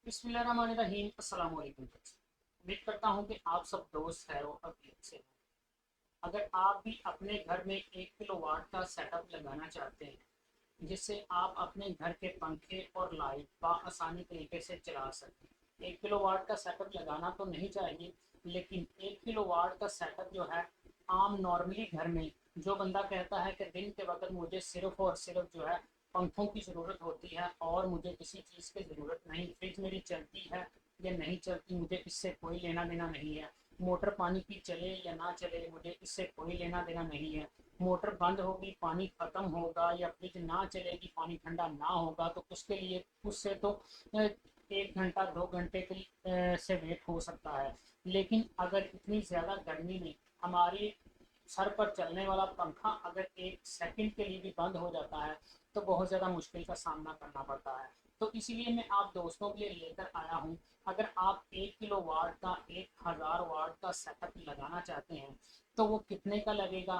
बिस्मिल्लाहिर्रहमानिर्रहीम। अस्सलाम वालेकुम। उम्मीद करता हूँ कि आप सब दोस्त हैं और अभी अच्छे हैं। अगर आप भी अपने घर में 1 किलो वाट का सेटअप लगाना चाहते हैं जिससे आप अपने घर के पंखे और लाइट आसानी तरीके से चला सकें। 1 किलो वाट का सेटअप लगाना तो नहीं चाहिए, लेकिन 1 किलो वाट का सेटअप जो है आम नॉर्मली घर में जो बंदा कहता है कि दिन के वक्त मुझे सिर्फ और सिर्फ जो है पंखों की ज़रूरत होती है और मुझे किसी चीज़ की ज़रूरत नहीं, फ्रिज मेरी चलती है या नहीं चलती मुझे इससे कोई लेना देना नहीं है, मोटर पानी की चले या ना चले मुझे इससे कोई लेना देना नहीं है, मोटर बंद होगी पानी ख़त्म होगा या फ्रिज ना चलेगी पानी ठंडा ना होगा तो उसके लिए उससे तो 1 घंटा 2 घंटे के से वेट हो सकता है। लेकिन अगर इतनी ज़्यादा गर्मी में हमारी सर पर चलने वाला पंखा अगर 1 सेकंड के लिए भी बंद हो जाता है तो बहुत ज़्यादा मुश्किल का सामना करना पड़ता है। तो इसीलिए मैं आप दोस्तों के लिए लेकर आया हूँ। अगर आप 1 किलो वाट का 1000 वाट का सेटअप लगाना चाहते हैं तो वो कितने का लगेगा,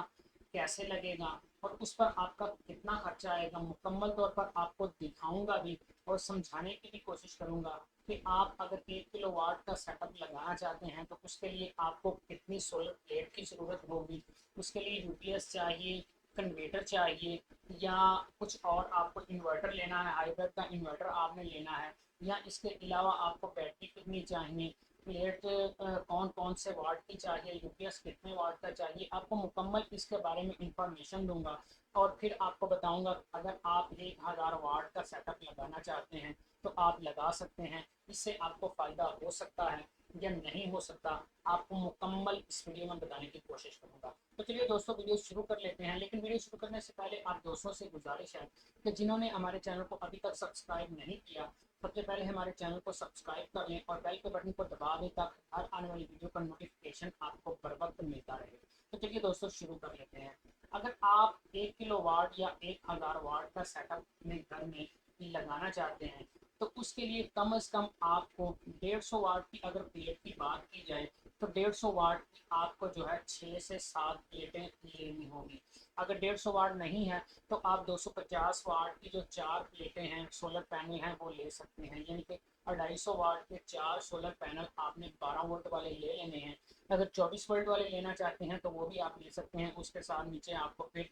कैसे लगेगा और उस पर आपका कितना खर्चा आएगा, मुकम्मल तौर पर आपको दिखाऊंगा भी और समझाने की भी कोशिश करूंगा कि आप अगर 1 किलो वाट का सेटअप लगाना चाहते हैं तो उसके लिए आपको कितनी सोलर प्लेट की ज़रूरत होगी, उसके लिए यूपीएस चाहिए, कन्वेटर चाहिए या कुछ और आपको इन्वर्टर लेना है, हाइब्रिड का इन्वर्टर आपने लेना है या इसके अलावा आपको बैटरी कितनी चाहिए, प्लेट कौन कौन से वाट की चाहिए, यूपीएस कितने वाट का चाहिए, आपको मुकम्मल इसके बारे में इंफॉर्मेशन दूंगा और फिर आपको बताऊंगा अगर आप 1000 वाट का सेटअप लगाना चाहते हैं तो आप लगा सकते हैं, इससे आपको फ़ायदा हो सकता है या नहीं हो सकता, आपको मुकम्मल इस वीडियो में बताने की कोशिश करूंगा। तो चलिए दोस्तों वीडियो शुरू कर लेते हैं, लेकिन वीडियो शुरू करने से पहले आप दोस्तों से गुजारिश है कि जिन्होंने हमारे चैनल को अभी तक सब्सक्राइब नहीं किया सबसे पहले हमारे चैनल को सब्सक्राइब कर लें और बेल के बटन को दबा दें ताकि हर आने वाली वीडियो का नोटिफिकेशन आपको बर वक्त मिलता रहे। तो चलिए दोस्तों शुरू कर लेते हैं। अगर आप 1 किलो वाट या 1000 वाट का सेटअप अपने घर में लगाना चाहते हैं तो उसके लिए कम से कम आपको 150 वाट की अगर प्लेट की बात की जाए तो 150 वाट की आपको जो है 6 से 7 प्लेटें लेनी होगी। अगर 150 वाट नहीं है तो आप 250 वाट की जो 4 प्लेटें हैं सोलर पैनल हैं वो ले सकते हैं, यानी कि 250 वाट के 4 सोलर पैनल आपने 12 वोल्ट वाले ले लेने हैं। अगर 24 वोल्ट वाले लेना चाहते हैं तो वो भी आप ले सकते हैं, उसके साथ नीचे आपको फिर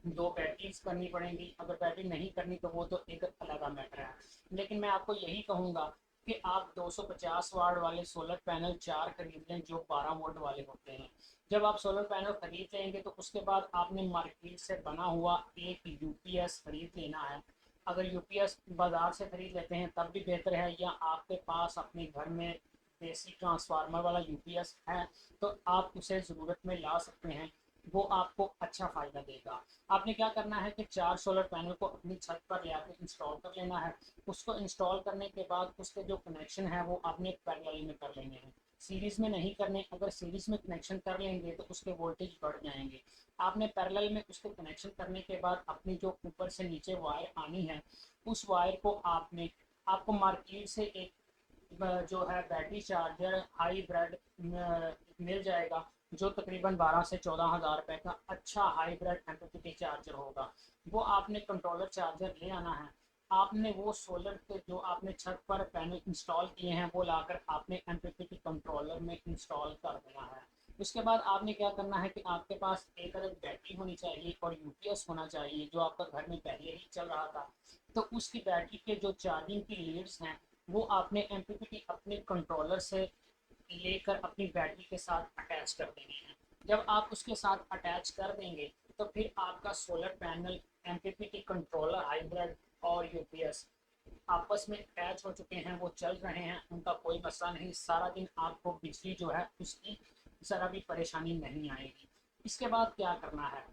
2 बैटरीज करनी पड़ेंगी, अगर बैटरी नहीं करनी तो वो तो एक अलग मैटर है। लेकिन मैं आपको यही कहूँगा कि आप 250 वाट वाले सोलर पैनल 4 खरीद लें जो 12 वोल्ट वाले होते हैं। जब आप सोलर पैनल खरीद लेंगे तो उसके बाद आपने मार्केट से बना हुआ एक यूपीएस खरीद लेना है। अगर यूपीएस बाज़ार से खरीद लेते हैं तब भी बेहतर है, या आपके पास अपने घर में देसी ट्रांसफार्मर वाला यूपीएस है तो आप उसे ज़रूरत में ला सकते हैं, वो आपको अच्छा फ़ायदा देगा। आपने क्या करना है कि 4 सोलर पैनल को अपनी छत पर ले आकर इंस्टॉल कर लेना है। उसको इंस्टॉल करने के बाद उसके जो कनेक्शन है वो आपने पैरेलल में कर लेने हैं, सीरीज़ में नहीं करने। अगर सीरीज़ में कनेक्शन कर लेंगे तो उसके वोल्टेज बढ़ जाएंगे। आपने पैरेलल में उसको कनेक्शन करने के बाद अपनी जो ऊपर से नीचे वायर आनी है उस वायर को आपको मार्केट से एक जो है बैटरी चार्जर हाईब्रिड मिल जाएगा जो तकरीबन 12 से 14 हज़ार रुपये का अच्छा हाईब्रिड एमपीपीटी चार्जर होगा। वो आपने कंट्रोलर चार्जर ले आना है। आपने वो सोलर के जो आपने छत पर पैनल इंस्टॉल किए हैं वो लाकर आपने एमपीपीटी कंट्रोलर में इंस्टॉल कर देना है। उसके बाद आपने क्या करना है कि आपके पास एक अलग बैटरी होनी चाहिए और यूपीएस होना चाहिए जो आपका घर में पहले ही चल रहा था। तो उसकी बैटरी के जो चार्जिंग की लीड्स हैं वो आपने एमपीपीटी अपने कंट्रोलर से लेकर अपनी बैटरी के साथ अटैच कर देने हैं। जब आप उसके साथ अटैच कर देंगे तो फिर आपका solar panel, MPPT controller hybrid और यूपीएस आपस में अटैच हो चुके हैं, वो चल रहे हैं, उनका कोई मसला नहीं, सारा दिन आपको बिजली जो है उसकी ज़रा भी परेशानी नहीं आएगी। इसके बाद क्या करना है,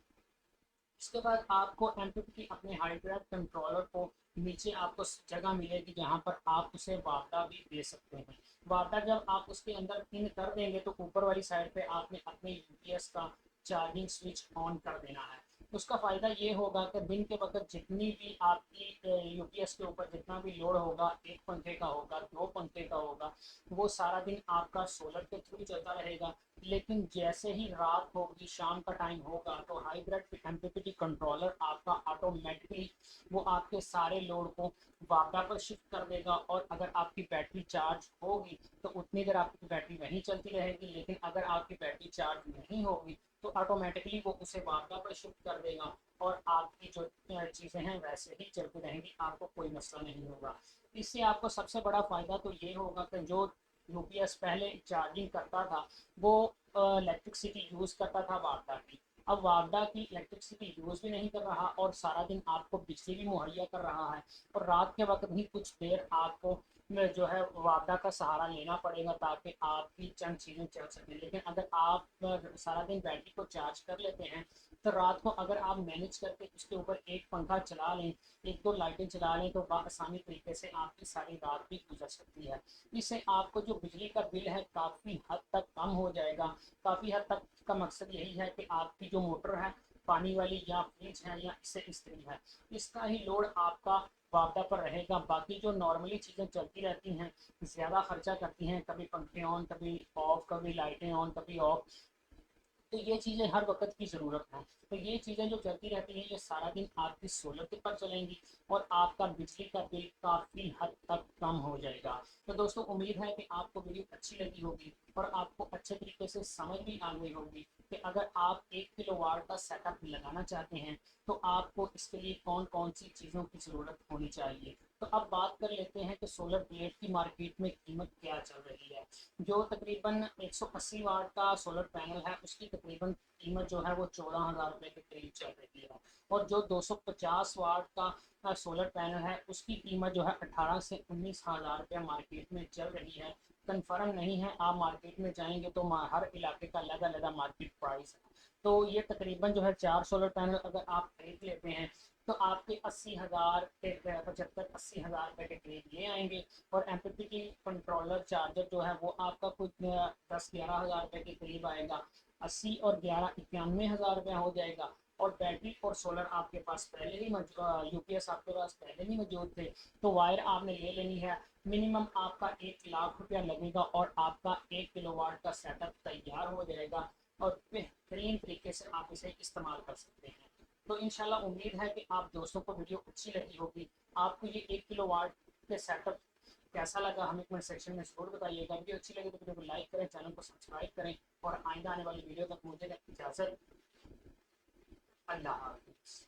इसके बाद आपको एमपीपी अपने हाइब्रिड कंट्रोलर को नीचे आपको जगह मिलेगी जहां पर आप उसे वार्ता भी दे सकते हैं। वार्ता जब आप उसके अंदर पिन कर देंगे तो ऊपर वाली साइड पे आपने अपने यूपीएस का चार्जिंग स्विच ऑन कर देना है। उसका फ़ायदा ये होगा कि दिन के वक्त जितनी भी आपकी यूपीएस के ऊपर जितना भी लोड होगा, 1 पंखे का होगा, 2 पंखे का होगा, वो सारा दिन आपका सोलर के थ्रू चलता रहेगा। लेकिन जैसे ही रात होगी, शाम का टाइम होगा, तो हाइब्रिड एमपीपीटी कंट्रोलर आपका ऑटोमेटिकली वो आपके सारे लोड को वापडा पर शिफ्ट कर देगा। और अगर आपकी बैटरी चार्ज होगी तो उतनी देर आपकी बैटरी वहीं चलती रहेगी, लेकिन अगर आपकी बैटरी चार्ज नहीं होगी तो ऑटोमेटिकली वो उसे वापडा पर शिफ्ट कर देगा और आपकी जो चीज़ें हैं वैसे ही चलती रहेंगी, आपको कोई मसला नहीं होगा। इससे आपको सबसे बड़ा फ़ायदा तो ये होगा कि जो यूपीएस पहले चार्जिंग करता था वो इलेक्ट्रिसिटी यूज़ करता था वापडा की। अब वापडा की इलेक्ट्रिसिटी यूज़ भी नहीं कर रहा और सारा दिन आपको बिजली भी मुहैया कर रहा है, और रात के वक्त भी कुछ देर आपको जो है वापडा का सहारा लेना पड़ेगा ताकि आपकी चंद चीज़ें चल सकें। लेकिन अगर आप सारा दिन बैटरी को चार्ज कर लेते हैं तो रात को अगर आप मैनेज करके उसके ऊपर एक पंखा चला लें, एक दो लाइटें चला लें, तो आसानी तरीके से आपकी सारी रात भी गुजर सकती है। इससे आपको जो बिजली का बिल है काफ़ी हद तक कम हो जाएगा। काफ़ी हद तक का मकसद यही है कि आपकी जो मोटर है पानी वाली या फ्रिज है या इससे इस्त्री है, इसका ही लोड आपका वापदा पर रहेगा। बाकी जो नॉर्मली चीज़ें चलती रहती हैं, ज़्यादा खर्चा करती हैं, कभी पंखे ऑन कभी ऑफ, कभी लाइटें ऑन कभी ऑफ, तो ये चीज़ें हर वक्त की ज़रूरत है। तो ये चीज़ें जो चलती रहती हैं ये सारा दिन आपकी सोलर के पर चलेंगी और आपका बिजली का बिल काफ़ी हद तक कम हो जाएगा। तो दोस्तों उम्मीद है कि आपको वीडियो अच्छी लगी होगी और आपको अच्छे तरीके से समझ भी आ गई होगी कि अगर आप 1 किलोवाट का सेटअप लगाना चाहते हैं तो आपको इसके लिए कौन कौन सी चीज़ों की ज़रूरत होनी चाहिए। तो अब बात कर लेते हैं कि सोलर प्लेट की मार्केट में कीमत क्या चल रही है। जो तकरीबन 180 वाट का सोलर पैनल है उसकी तकरीबन कीमत जो है वो 14,000 रुपये के करीब चल रही है, और जो 250 वाट का सोलर पैनल है उसकी कीमत जो है 18 से 19,000 रुपये मार्केट में चल रही है। कंफर्म नहीं है, आप मार्केट में जाएंगे तो हर इलाके का अलग अलग मार्केट प्राइस है। तो ये तकरीबन जो है 4 सोलर पैनल अगर आप खरीद लेते हैं तो आपके 80,000 के 75-80,000 रुपये के करीब ये आएंगे। और एमपीपीटी कंट्रोलर चार्जर जो है वो आपका कुछ 10-11 हज़ार रुपये के करीब आएगा। 80 और 11 91 हज़ार रुपया हो जाएगा। और बैटरी और सोलर आपके पास पहले ही यूपीएस आपके पास पहले ही मौजूद थे, तो वायर आपने ले लेनी है। मिनिमम आपका 1 लाख रुपया लगेगा और आपका 1 किलोवाट का सेटअप तैयार हो जाएगा और बेहतरीन तरीके से आप इसे इस्तेमाल कर सकते हैं। तो इंशाल्लाह उम्मीद है कि आप दोस्तों को वीडियो अच्छी लगी होगी। आपको ये 1 किलोवाट के सेटअप कैसा लगा हमें कमेंट सेक्शन में ज़रूर बताइएगा। वीडियो अच्छी लगी तो वीडियो को लाइक करें, चैनल को सब्सक्राइब करें और आइंदा आने वाली वीडियो तक मुझे इजाज़त। अल्लाह हाफिज़।